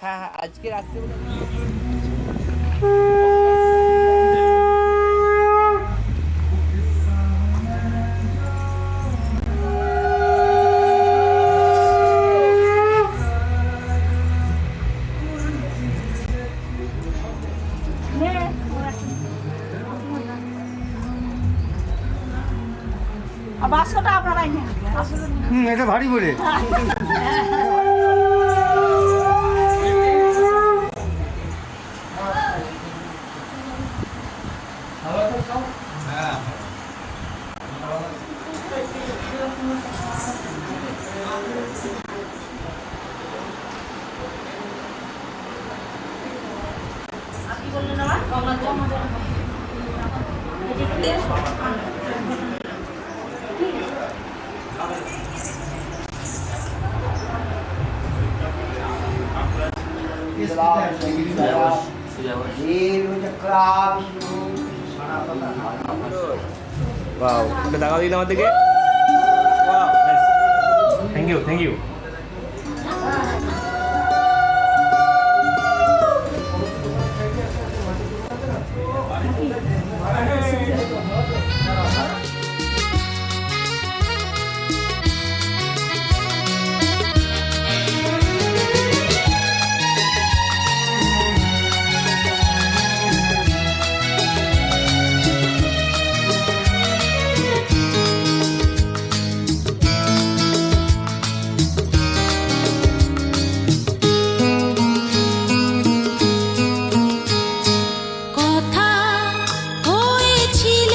হ্যাঁ আজকে রাত্রে বাক্সটা আপনারাই নেন। এটা ভারী বলে वाओ এটা দাগা দিন আমার দিকে वाओ থ্যাংক ইউ কথা হয়েছিল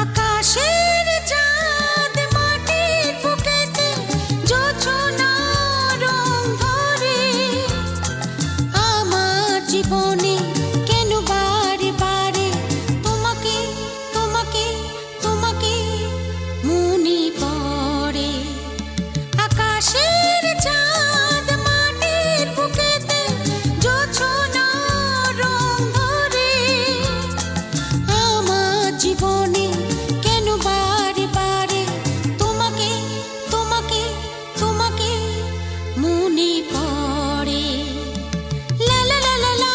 আকাশের চাঁদ মাটির বুকেতে জোছনা রং ধরে আমার জীবনে কেন বারে বারে তোমাকে তোমাকে তোমাকে মনে পড়ে আকাশের চাঁদ মাটির বুকেতে জোছনা রং ধরে আমার জীবনে কেন বারে বারে তোমাকে তোমাকে তোমাকে মনে পড়ে লা লা লা লা লা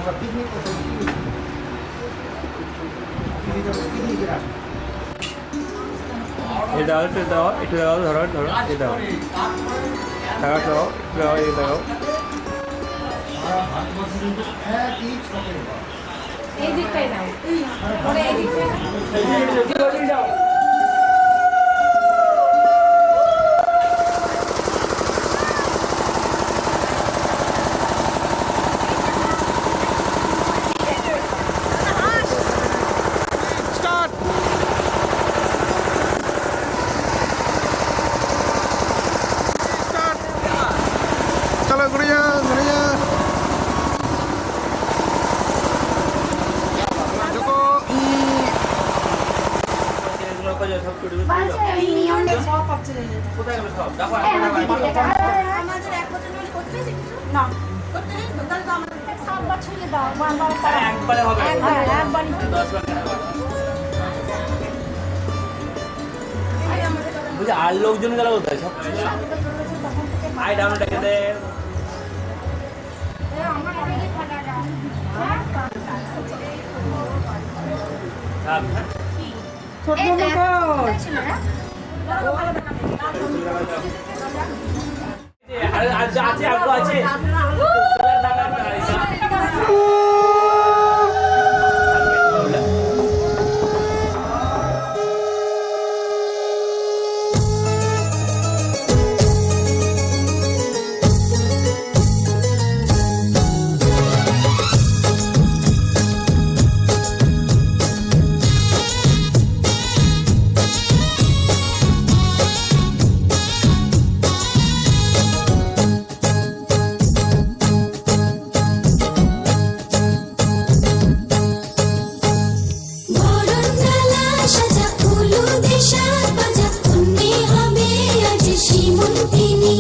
এটা দাও, একটু দাও, একটু দাও, ধরো ধরো, এই দাও, টাকা দাও, একটু দাও, এই দাও। এই দিকটাই দাও পরে এই দিকটাই দাও चलो गुड़िया गुड़िया देखो সব ছুটি মিটি বাচ্চা এই নিয়মটা সব পাচ্ছে কোথায় গেল সব? দেখো আমাদের এক বছর ধরে করতে কিছু না করতে নেই তাহলে তো আমাদের 7 বছর হয়ে দাও বারবার একবারে হবে, একবারই 10 বার বুঝে। আর লোকজন গেল কোথায় সব? আই ডাউন ডেকে দে। থাক, ছোট মোটো ছিল না আরে আজ আছে, আগে আছে। বরণডালা সাজা ফুলু দেশা বাজা কন্যে হবে আজ সীমন্তিনী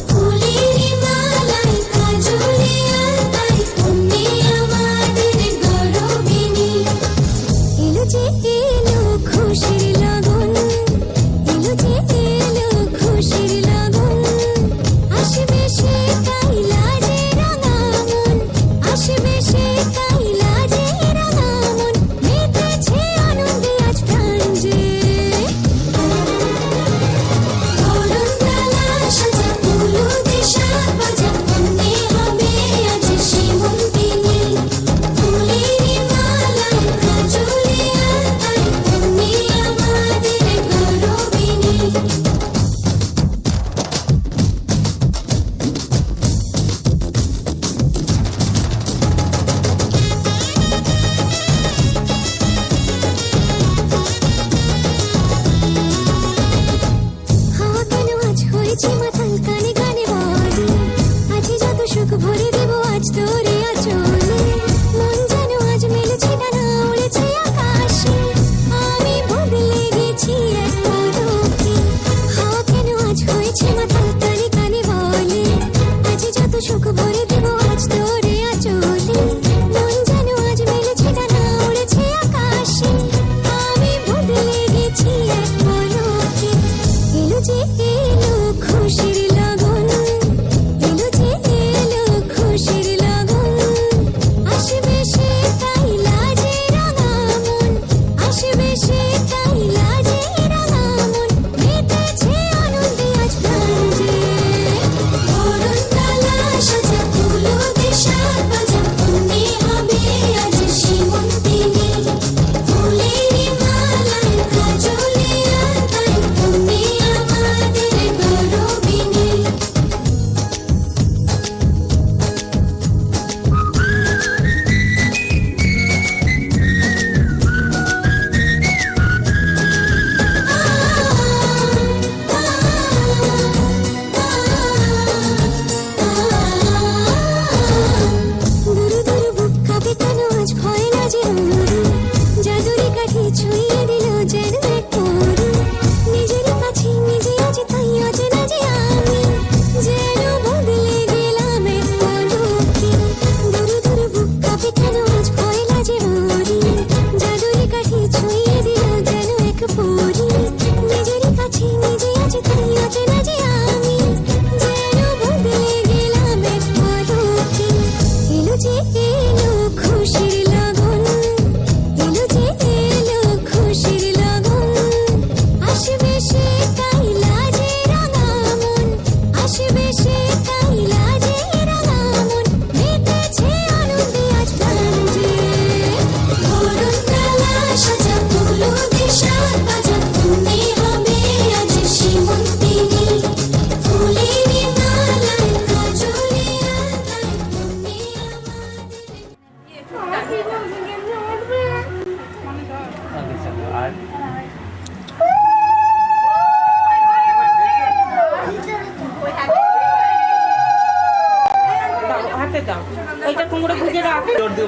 ফুলের মালায় কাজলে আলতায় কন্যে আমাদের গরবিনী এলো যে এলো খুশির লগন এলো যে এলো খুশির লগন আসবে সে কাইলা যে রাঙা মন আসবে সে কাইলা যে রাঙা মন মেতেছে আনন্দে আজ প্রাণ যে বরণডালা সাজা ফুলু দেশা বাজা কন্যে হবে আজ সীমন্তিনী ফুলের মালায় কাজলে আলতায় কন্যে আমাদের গরবিনী হাওয়া কেন আজ হয়েছে মাতাল কানে গানে বলে আজ যত সুখ ভরে দেব আজ তোরে আচলে মন যেন আজ মেলেছে ডানা উড়েছে আকাশে আমি বদলে গেছি এক পলকে হাওয়া কেন আজ হয়েছে মাতাল কানে কানে বলে আজ যত সুখ ভরে দেব আজ তোরে আচলে মন যেন আজ মেলেছে ডানা উড়েছে আকাশে আমি বদলে গেছি এক পলকে এলো যে এলো খুশি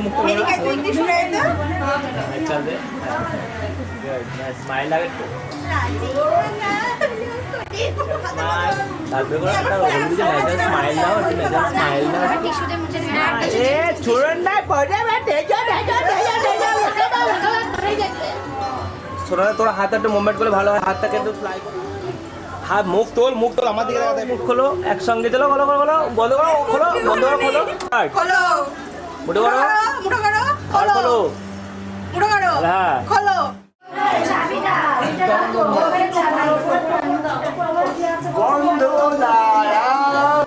মুখ করে এদিকে তুই কি শুনে তো চল দে স্মাইল লাগে তো তারপরে করে একটা হলুদ যে নেজাল স্মাইল দাও নেজাল স্মাইল দাও টিস্যুতে মুছে এ ছোড়ন না পড়ে বেটে যা ছোড়া তোর হাতে একটা মুভমেন্ট করলে ভালো হয় হাতটাকে একটু ফ্লাই কর হাত মুখ তোল আমার দিকে দেখা মুখ খোলো একসঙ্গে চলো বলো বন্ধ করো খোলো বন্ধ করো খোলো খোলো মুঠো করো মুঠো করো আর খোলো মুঠো করো হ্যাঁ খোলো বন্ধ দাঁড়াম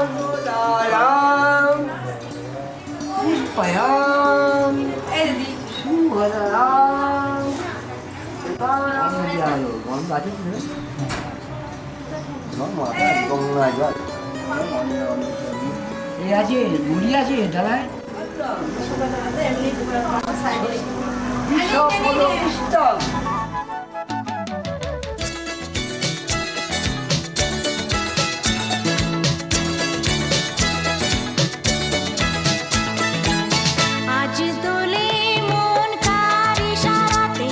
পুষ্পায়াম এই দিদি শুভদারাম বন্ধ আছে এই আছে মুড়ি আছে ডালায় আজ দোলে মন কার ইশারাতে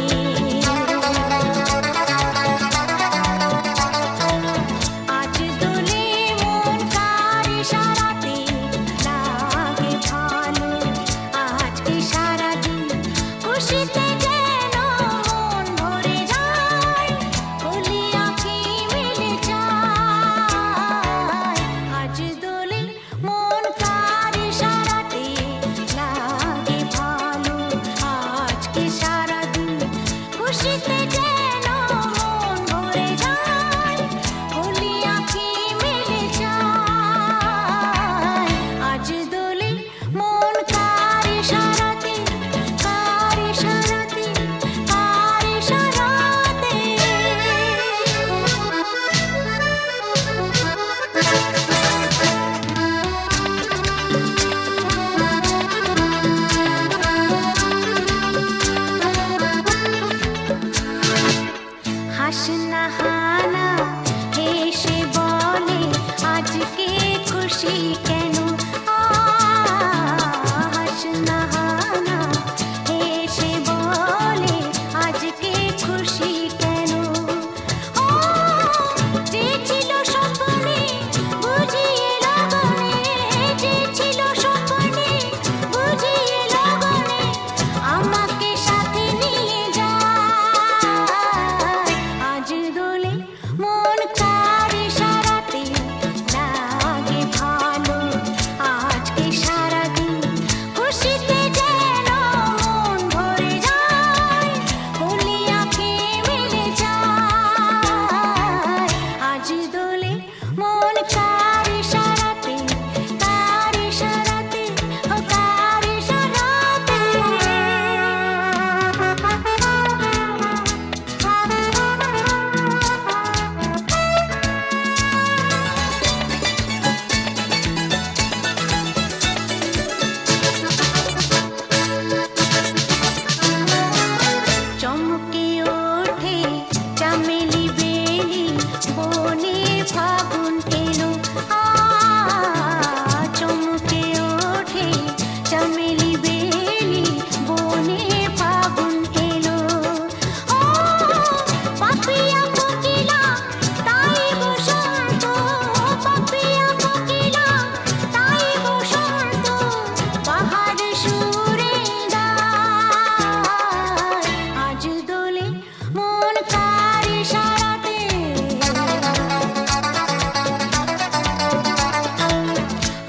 আজ দোলে মন কার ইশারাতে লাগে ভালো আজকে সারাদিন খুশিতে যেন মন ভরে যায় কলি আঁখি মিলে যায় আজ দোলে মন কার ইশারাতে লাগে ভালো আজকে সারাদিন খুশিতে যেন মন ভরে যায় কলি আঁখি মিলে যায় আজ দোলে মন কার ইশারাতে কার ইশারাতে কার ইশারাতে হাসনা হানা হেসে বলে আজকে খুশি কেন হাসনা হানা হেসে বলে আজকে খুশি কেন যে ছিল স্বপ্নে বুঝিয়ে লগনে যে ছিল স্বপ্নে বুঝিয়ে লগনে আমাকে সাথে নিয়ে যায় আজ দোলে মন কার ইশারাতে লাগে ভালো আজকে সারাদিন খুশিতে যেন মন ভরে যায় কলি আঁখি মিলে যায় আজ দোলে মন কার ইশারাতে কার ইশারাতে ও কার ইশারাতে চমকে ওঠে চামেলি বেলি বনে ফাগুন এলো চমকে ওঠে চামেলি বেলি বনে ফাগুন এলো পাপিয়া কোকিলা তাই বসন্ত পাপিয়া কোকিলা তাই বসন্ত পাহাড় সুরে গায় আজ দোলে মন কার ইশারাতে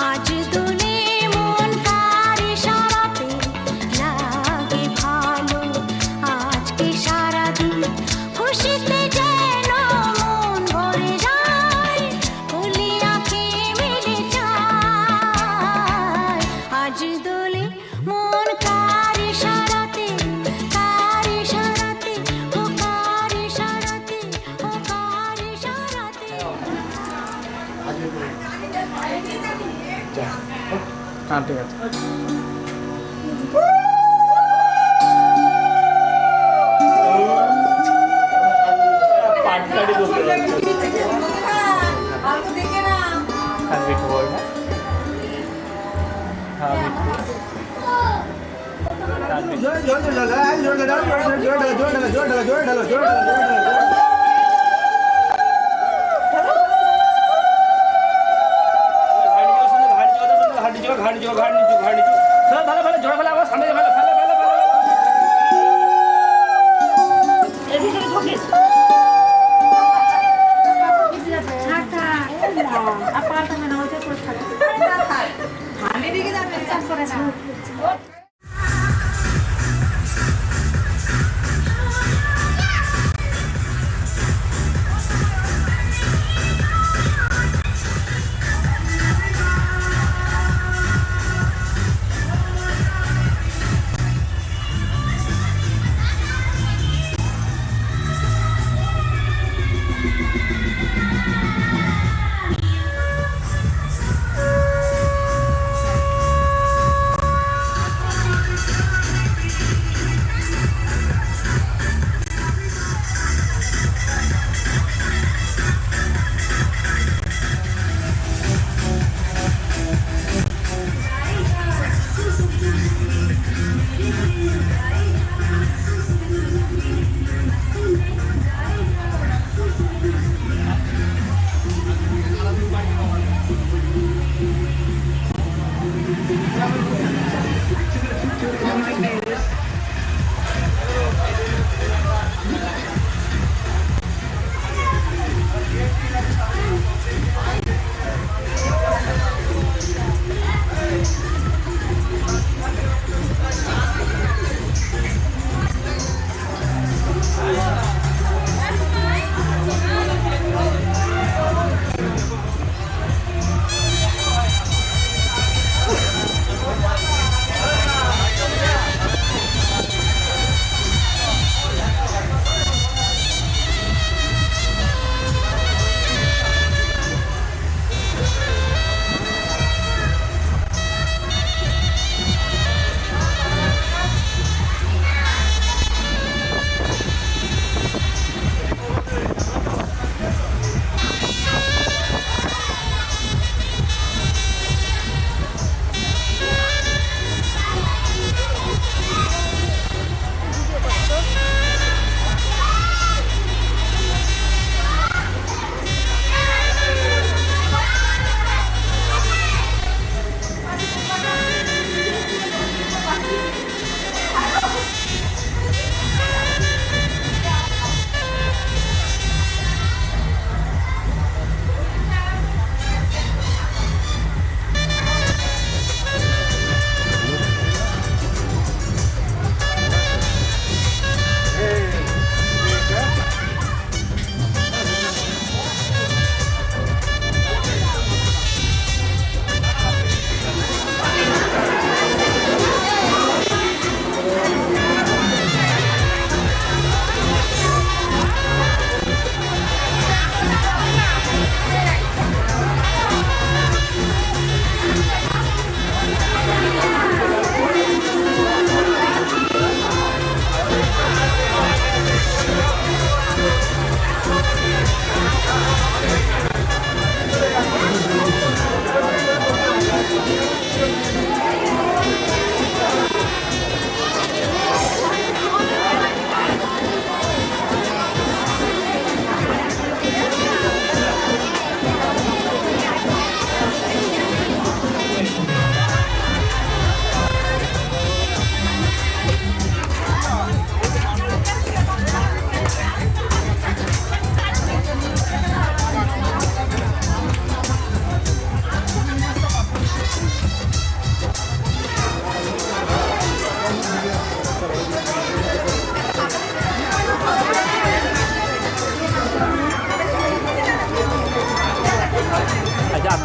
আজ দোলে মন কার ইশারাতে লাগে ভালো আজকে সারাদিন খুশিতে যেন মন ভরে যায় কলি আঁখি মিলে যায় আজ দোলে মন কার ইশারাতে কার ইশারাতে ও কার ইশারাতে ও কার ইশারাতে হ্যাঁ ঠিক আছে পাটকারি করতে অল্প দেখে না মিঠু বল না হ্যাঁ মিঠু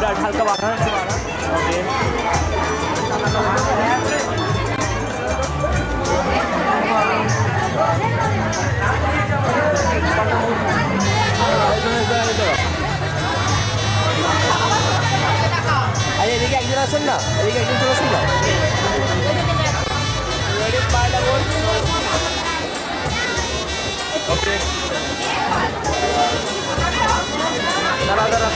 ब्लड हल्का बाहर ओके আরে এদিকে একজন আসুন না, এদিকে একজন চলে আসুন না। রেডি পাই লাগুন ওকে দাঁড়া দাঁড়া